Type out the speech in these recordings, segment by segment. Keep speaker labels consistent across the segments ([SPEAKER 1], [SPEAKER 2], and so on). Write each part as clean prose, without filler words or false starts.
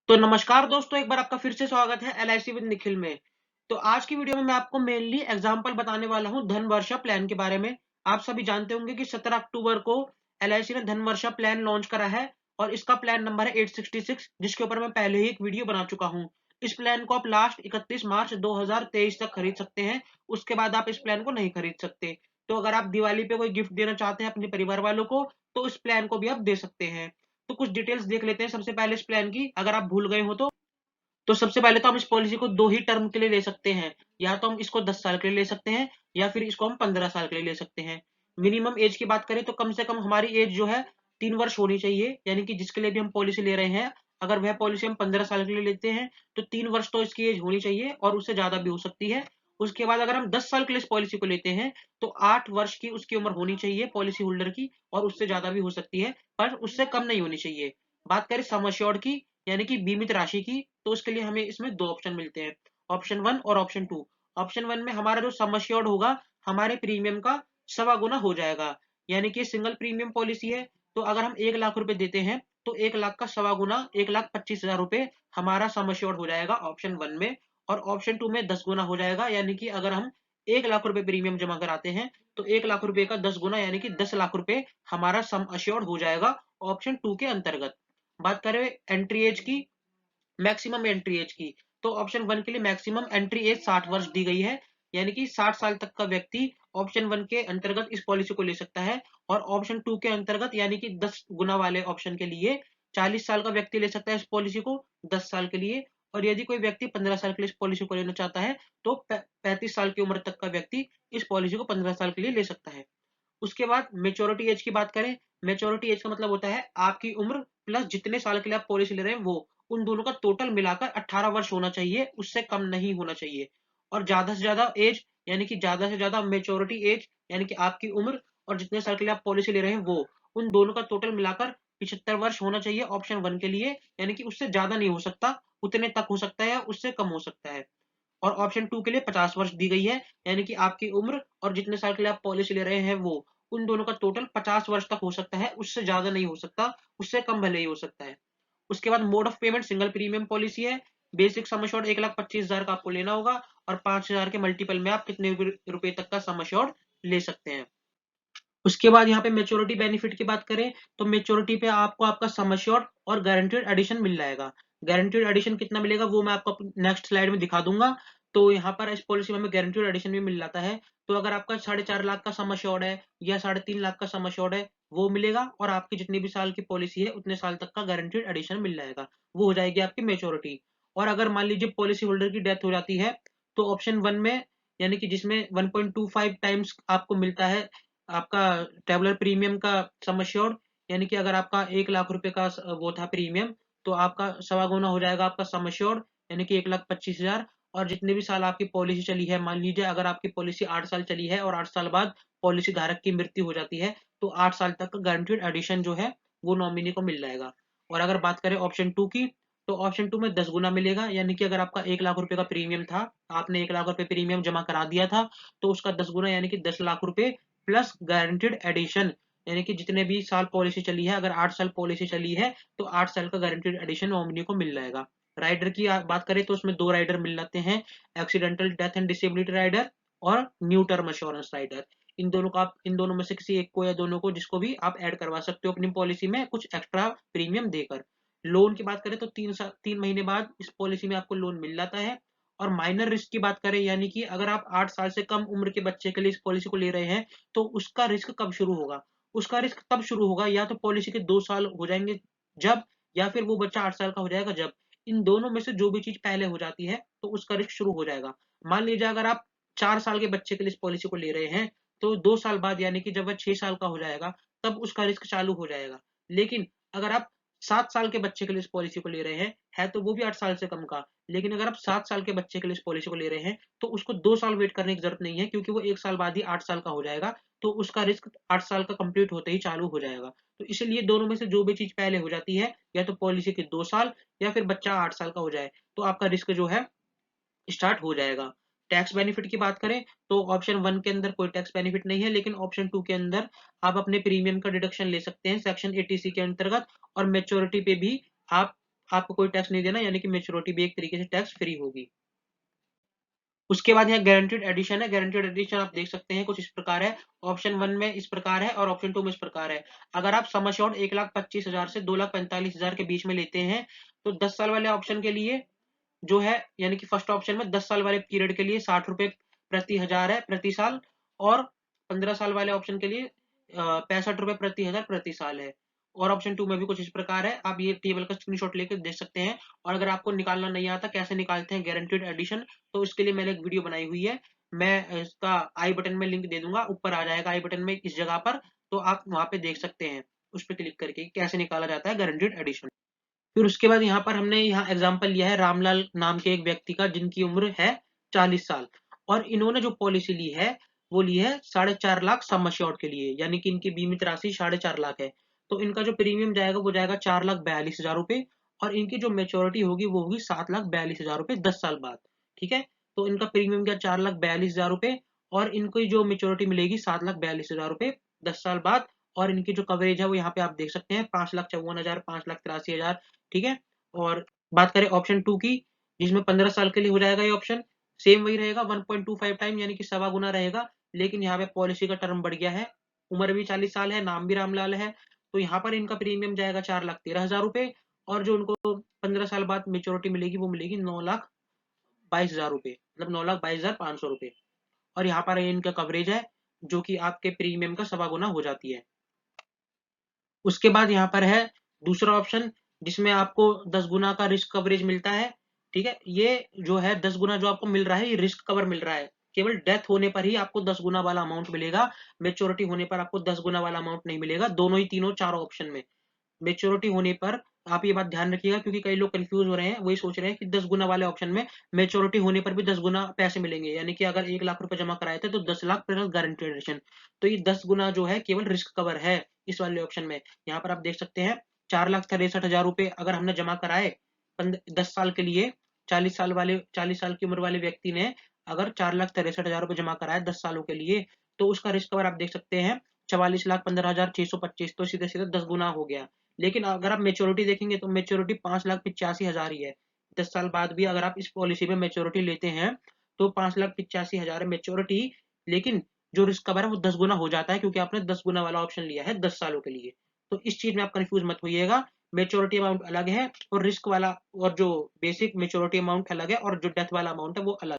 [SPEAKER 1] तो नमस्कार दोस्तों, एक बार आपका फिर से स्वागत है एलआईसी विद निखिल में। तो आज की वीडियो में मैं आपको मेनली एग्जांपल बताने वाला हूं धन वर्षा प्लान के बारे में। आप सभी जानते होंगे कि 17 अक्टूबर को एलआईसी ने धन वर्षा प्लान लॉन्च करा है और इसका प्लान नंबर है 866, जिसके ऊपर मैं पहले ही एक वीडियो बना चुका हूं। इस प्लान को आप लास्ट 31 मार्च 2023 तक खरीद सकते हैं। उसके बाद आप इस प्लान को नहीं खरीद सकते। तो अगर आप दिवाली पे कोई गिफ्ट देना चाहते हैं अपने परिवार वालों को, तो इस प्लान को भी आप दे सकते हैं। तो कुछ डिटेल्स देख लेते हैं सबसे पहले इस प्लान की, अगर आप भूल गए हो तो सबसे पहले तो हम इस पॉलिसी को 2 ही टर्म के लिए ले सकते हैं। या तो हम इसको 10 साल के लिए ले सकते हैं या फिर इसको हम 15 साल के लिए ले सकते हैं। मिनिमम एज की बात करें तो कम से कम हमारी एज जो है 3 वर्ष होनी चाहिए, यानी कि जिसके लिए भी हम पॉलिसी ले रहे हैं, अगर वह पॉलिसी हम 15 साल के लिए लेते हैं तो 3 वर्ष तो इसकी एज होनी चाहिए और उससे ज़्यादा भी हो सकती है। उसके बाद अगर हम 10 साल के लिए इस पॉलिसी को लेते हैं तो 8 वर्ष की उसकी उम्र होनी चाहिए पॉलिसी होल्डर की, और उससे ज़्यादा भी हो सकती है, पर उससे कम नहीं होनी चाहिए। बात करें सम एश्योर्ड की, यानी कि बीमित राशि की, तो उसके लिए हमें इसमें 2 ऑप्शन मिलते हैं, ऑप्शन 1 और ऑप्शन 2। ऑप्शन 1 में हमारा जो सम एश्योर्ड होगा, हमारे प्रीमियम का सवा गुना हो जाएगा। यानी कि सिंगल प्रीमियम पॉलिसी है, तो अगर हम 1 लाख रुपए देते हैं तो 1 लाख का सवा गुना 1,25,000 रुपए हमारा सम एश्योर्ड हो जाएगा ऑप्शन 1 में। और ऑप्शन 2 में 10 गुना हो जाएगा, यानी कि अगर हम 1 लाख रुपए प्रीमियम जमा कराते हैं तो 1 लाख रुपए का 10 गुना यानी कि 10 लाख रुपए हमारा सम एश्योर्ड हो जाएगा ऑप्शन 2 के अंतर्गत। बात करें एंट्री एज की, मैक्सिमम एंट्री एज की, तो ऑप्शन 1 के लिए मैक्सिमम एंट्री एज 60 वर्ष दी गई है, यानी कि 60 साल तक का व्यक्ति ऑप्शन 1 के अंतर्गत इस पॉलिसी को ले सकता है। और ऑप्शन 2 के अंतर्गत यानी कि 10 गुना वाले ऑप्शन के लिए 40 साल का व्यक्ति ले सकता है इस पॉलिसी को 10 साल के लिए। और यदि कोई व्यक्ति 15 साल के लिए इस पॉलिसी को लेना चाहता है तो 35 साल की उम्र तक का व्यक्ति इस पॉलिसी को 15 साल के लिए ले सकता है। उसके बाद मेच्योरिटी एज की बात करें, मेच्योरिटी एज का मतलब होता है आपकी उम्र प्लस जितने साल के लिए आप पॉलिसी ले रहे हैं वो, उन दोनों का टोटल मिलाकर 18 वर्ष होना चाहिए, उससे कम नहीं होना चाहिए। और ज्यादा से ज्यादा एज, यानी कि ज्यादा से ज्यादा मेच्योरिटी एज, यानी कि आपकी उम्र और जितने साल के लिए आप पॉलिसी ले रहे हैं वो, उन दोनों का टोटल मिलाकर 75 वर्ष होना चाहिए ऑप्शन 1 के लिए, यानी कि उससे ज्यादा नहीं हो सकता, उतने तक हो सकता है या उससे कम हो सकता है। और ऑप्शन 2 के लिए 50 वर्ष दी गई है, यानी कि आपकी उम्र और जितने साल के लिए आप पॉलिसी ले रहे हैं वो, उन दोनों का टोटल 50 वर्ष तक हो सकता है, उससे ज्यादा नहीं हो सकता, उससे कम भले ही हो सकता है। उसके बाद mode of payment single premium policy है। बेसिक सम एश्योर्ड 1,25,000 का आपको लेना होगा और 5,000 के मल्टीपल में आप कितने रुपए तक का सम एश्योर्ड ले सकते हैं। उसके बाद यहाँ पे मेच्योरिटी बेनिफिट की बात करें तो मेच्योरिटी पे आपको आपका सम एश्योर्ड और गारंटीड एडिशन मिल जाएगा। गारंटीड एडिशन कितना मिलेगा वो मैं आपको नेक्स्ट स्लाइड में दिखा दूंगा। तो यहाँ पर इस पॉलिसी में हमें गारंटीड एडिशन भी मिल जाता है। तो अगर आपका 4.5 लाख का सम एश्योर्ड है या 3.5 लाख का सम एश्योर्ड है वो मिलेगा, और आपकी जितनी भी साल की पॉलिसी है उतने साल तक का गारंटीड एडिशन मिल जाएगा, वो हो जाएगी आपकी मेच्योरिटी। और अगर मान लीजिए पॉलिसी होल्डर की डेथ हो जाती है तो ऑप्शन 1 में, यानी कि जिसमें 1.25 टाइम्स आपको मिलता है आपका ट्रैवलर प्रीमियम का सम एश्योर्ड, यानी कि अगर आपका 1 लाख रुपए का वो था प्रीमियम, तो आपका सवा गुना हो जाएगा आपका सम एश्योर्ड, यानी कि 1,25,000। और जितने भी साल आपकी पॉलिसी चली है, मान लीजिए अगर आपकी पॉलिसी 8 साल चली है और 8 साल बाद पॉलिसी धारक की मृत्यु हो जाती है तो 8 साल तक का गारंटीड एडिशन जो है वो नॉमिनी को मिल जाएगा। और अगर बात करें ऑप्शन 2 की, तो ऑप्शन 2 में 10 गुना मिलेगा, यानी कि अगर आपका 1 लाख रुपए का प्रीमियम था, आपने 1 लाख रुपए प्रीमियम जमा करा दिया था, तो उसका 10 गुना यानी कि 10 लाख रुपए प्लस गारंटीड एडिशन, यानी कि जितने भी साल पॉलिसी चली है, अगर 8 साल पॉलिसी चली है तो 8 साल का गारंटीड एडिशन नॉमिनी को मिल जाएगा। राइडर की बात करें तो उसमें 2 राइडर मिल जाते हैं, accidental death and disability rider और न्यू टर्म इंश्योरेंस राइडर। इन दोनों में से किसी एक को या दोनों को, जिसको भी आप ऐड करवा सकते हो अपनी पॉलिसी में कुछ एक्स्ट्रा प्रीमियम देकर। लोन की बात करें तो 3 महीने बाद इस पॉलिसी में आपको लोन मिल जाता है। और माइनर रिस्क की बात करें, यानी कि अगर आप 8 साल से कम उम्र के बच्चे के लिए इस पॉलिसी को ले रहे हैं तो उसका रिस्क कब शुरू होगा? उसका रिस्क तब शुरू होगा या तो पॉलिसी के 2 साल हो जाएँगे जब, या फिर वो बच्चा 8 साल का हो जाएगा जब। इन दोनों में से जो भी चीज़ पहले हो जाती है तो उसका रिस्क शुरू हो जाएगा। मान लीजिए अगर आप 4 साल के बच्चे के लिए इस पॉलिसी को ले रहे हैं, तो 2 साल बाद यानी कि जब वह 6 साल का हो जाएगा तब उसका रिस्क चालू हो जाएगा। लेकिन अगर आप 7 साल के बच्चे के लिए इस पॉलिसी को ले रहे हैं, है तो वो भी 8 साल से कम का, लेकिन अगर आप 7 साल के बच्चे के लिए इस पॉलिसी को ले रहे हैं, तो उसको 2 साल वेट करने की ज़रूरत नहीं है, क्योंकि वो 1 साल बाद ही 8 साल का हो जाएगा, तो उसका रिस्क 8 साल का कंप्लीट होते ही चालू हो जाएगा। तो इसीलिए दोनों में से जो भी चीज़ पहले हो जाती है, या तो पॉलिसी के 2 साल या फिर बच्चा 8 साल का हो जाए, तो आपका रिस्क जो है स्टार्ट हो जाएगा। टैक्स बेनिफिट की बात करें तो ऑप्शन 1 के अंदर कोई टैक्स बेनिफिट नहीं है, लेकिन ऑप्शन 2 के अंदर आप अपने प्रीमियम का डिडक्शन ले सकते हैं सेक्शन 80C के अंतर्गत, और मैच्योरिटी पे भी आप आपको कोई टैक्स नहीं देना, यानी कि मैच्योरिटी भी एक तरीके से टैक्स फ्री होगी। उसके बाद यहाँ गारंटीड एडिशन है। गारंटीड एडिशन आप देख सकते हैं कुछ इस प्रकार है। ऑप्शन 1 में इस प्रकार है और ऑप्शन 2 में इस प्रकार है। अगर आप सम अश्योर्ड 1,25,000 से 2,45,000 के बीच में लेते हैं तो 10 साल वाले ऑप्शन के लिए जो है, यानी कि फर्स्ट ऑप्शन में 10 साल वाले पीरियड के लिए 60 रुपए प्रति हजार है प्रति साल, और 15 साल वाले ऑप्शन के लिए 65 रुपए प्रति हजार प्रति साल है। और ऑप्शन 2 में भी कुछ इस प्रकार है। आप ये टेबल का स्क्रीनशॉट लेकर देख सकते हैं। और अगर आपको निकालना नहीं आता कैसे निकालते हैं गारंटीड एडिशन, तो इसके लिए मैंने एक वीडियो बनाई हुई है। मैं इसका आई बटन में लिंक दे दूंगा, ऊपर आ जाएगा आई बटन में इस जगह पर, तो आप वहां पे देख सकते हैं उस पर क्लिक करके कैसे निकाला जाता है गारंटीड एडिशन। फिर उसके बाद यहाँ पर हमने यहाँ एग्जाम्पल लिया है रामलाल नाम के एक व्यक्ति का, जिनकी उम्र है 40 साल, और इन्होंने जो पॉलिसी ली है वो ली है 4.5 लाख सम अश्योर्ड के लिए, यानी कि इनकी बीमित राशि 4.5 लाख है। तो इनका जो प्रीमियम जाएगा वो जाएगा 4,42,000 रुपए, और इनकी जो मेच्योरिटी होगी वो होगी 7,42,000 रुपए 10 साल बाद। ठीक है, तो इनका प्रीमियम क्या 4,42,000 रुपए, और इनको जो मेच्योरिटी मिलेगी 7,42,000 रुपए 10 साल बाद। और इनकी जो कवरेज है वो यहाँ पे आप देख सकते हैं 5,54,000, 5,83,000। ठीक है, और बात करें ऑप्शन 2 की, जिसमें 15 साल के लिए हो जाएगा ये ऑप्शन, सेम वही रहेगा 1.25 टाइम, यानी कि सवा गुना रहेगा। लेकिन यहाँ पे पॉलिसी का टर्म बढ़ गया है, उम्र भी 40 साल है, नाम भी रामलाल है, तो यहाँ पर इनका प्रीमियम जाएगा 4,13,000 रुपए, और जो उनको 15 साल बाद मेच्योरिटी मिलेगी वो मिलेगी 9,22,000 रुपए, मतलब 9,22,500 रुपए। और यहाँ पर इनका कवरेज है जो कि आपके प्रीमियम का सवा गुना हो जाती है। उसके बाद यहाँ पर है दूसरा ऑप्शन, जिसमें आपको 10 गुना का रिस्क कवरेज मिलता है। ठीक है, ये जो है 10 गुना जो आपको मिल रहा है ये रिस्क कवर मिल रहा है। केवल डेथ होने पर ही आपको 10 गुना वाला अमाउंट मिलेगा, मेच्योरिटी होने पर आपको 10 गुना वाला अमाउंट नहीं मिलेगा, दोनों ही तीनों चारों ऑप्शन में। मेच्योरिटी होने पर आप ये बात ध्यान रखिएगा, क्योंकि कई लोग कंफ्यूज हो रहे हैं, वही सोच रहे हैं कि 10 गुना वाले ऑप्शन में मेच्योरिटी होने पर भी 10 गुना पैसे मिलेंगे, यानी कि अगर 1 लाख रुपए जमा कराए थे तो 10 लाख प्लस गारंटी एडिशन। तो ये 10 गुना जो है केवल रिस्क कवर है इस वाले ऑप्शन में। यहाँ पर आप देख सकते हैं 4,63,000 रुपए अगर हमने जमा कराए 10 साल के लिए, 40 साल की उम्र वाले व्यक्ति ने अगर 4,63,000 रुपए जमा कराए 10 सालों के लिए, तो उसका रिस्क कवर आप देख सकते हैं 44,15,625, तो सीधे सीधे 10 गुना हो गया। लेकिन अगर आप मेच्योरिटी देखेंगे तो मेच्योरिटी 5,85,000 ही है। 10 साल बाद भी अगर आप इस पॉलिसी में मेच्योरिटी लेते हैं तो 5,85,000 है मेच्योरिटी, लेकिन जो रिस्क कवर है वो 10 गुना हो जाता है, क्योंकि आपने 10 गुना वाला ऑप्शन लिया है 10 सालों के लिए। तो इस चीज में आप कंफ्यूज मत होइएगा, मेच्योरिटी अमाउंट अलग है और रिस्क वाला और जो बेसिक मेच्योरिटी अमाउंट अलग है, और जो डेथ वाला अमाउंट है वो अलग।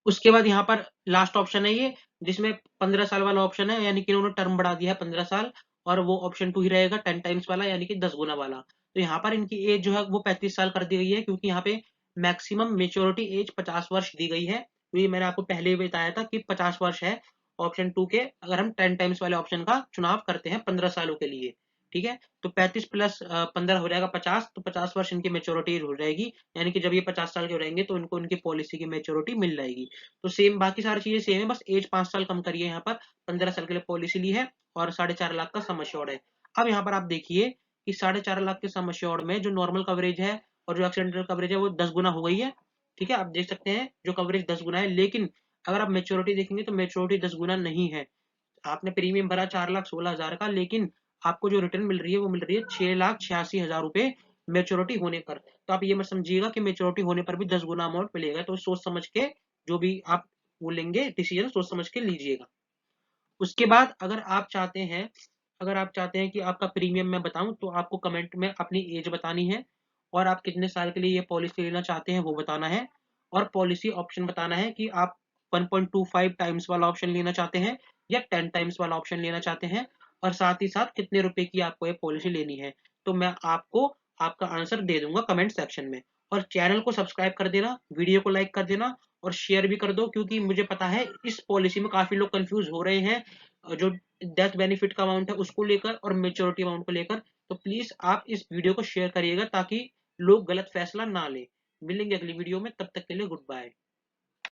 [SPEAKER 1] उसके बाद यहाँ पर लास्ट ऑप्शन है ये, जिसमें 15 साल वाला ऑप्शन है, यानी कि इन्होंने टर्म बढ़ा दिया है 15 साल, और वो ऑप्शन 2 ही रहेगा 10 टाइम्स वाला, यानी कि 10 गुना वाला। तो यहाँ पर इनकी एज जो है वो 35 साल कर दी गई है, क्योंकि यहाँ पे मैक्सिमम मेच्योरिटी एज 50 वर्ष दी गई है। तो ये मैंने आपको पहले ही बताया था कि 50 वर्ष है ऑप्शन 2 के, अगर हम 10 टाइम्स वाले ऑप्शन का चुनाव करते हैं 15 सालों के लिए। ठीक है, तो 35 प्लस 15 हो जाएगा 50, तो 50 वर्ष इनकी मेच्योरिटी हो जाएगी, यानी कि जब ये 50 साल के हो रहेंगे तो इनको इनकी पॉलिसी की मेच्योरिटी मिल जाएगी। तो सेम बाकी सारी चीजें सेम है, बस एज 5 साल कम करिए। यहाँ पर 15 साल के लिए पॉलिसी ली है और 4.5 लाख का सम अश्योर्ड है। अब यहाँ पर आप देखिए कि 4.5 लाख के सम अश्योर्ड में जो नॉर्मल कवरेज है और जो एक्सीडेंटल कवरेज है वो 10 गुना हो गई है। ठीक है, आप देख सकते हैं जो कवरेज 10 गुना है, लेकिन अगर आप मेच्योरिटी देखेंगे तो मेच्योरिटी 10 गुना नहीं है। आपने प्रीमियम भरा 4,16,000 का, लेकिन आपको जो रिटर्न मिल रही है वो मिल रही है 6,86,000 रुपए मेच्योरिटी होने पर। तो आप ये मत समझिएगा कि मेच्योरिटी होने पर भी 10 गुना अमाउंट मिलेगा, तो सोच समझ के जो भी आप वो लेंगे डिसीजन सोच समझ के लीजिएगा। उसके बाद अगर आप चाहते हैं कि आपका प्रीमियम मैं बताऊं, तो आपको कमेंट में अपनी एज बतानी है, और आप कितने साल के लिए ये पॉलिसी लेना चाहते हैं वो बताना है, और पॉलिसी ऑप्शन बताना है कि आप 1.25 टाइम्स वाला ऑप्शन लेना चाहते हैं या 10 टाइम्स वाला ऑप्शन लेना चाहते हैं, और साथ ही साथ कितने रुपए की आपको ये पॉलिसी लेनी है। तो मैं आपको आपका आंसर दे दूंगा कमेंट सेक्शन में। और चैनल को सब्सक्राइब कर देना, वीडियो को लाइक कर देना, और शेयर भी कर दो, क्योंकि मुझे पता है इस पॉलिसी में काफी लोग कंफ्यूज हो रहे हैं, जो डेथ बेनिफिट का अमाउंट है उसको लेकर और मेच्योरिटी अमाउंट को लेकर। तो प्लीज आप इस वीडियो को शेयर करिएगा ताकि लोग गलत फैसला ना ले। मिलेंगे अगली वीडियो में, तब तक के लिए गुड बाय।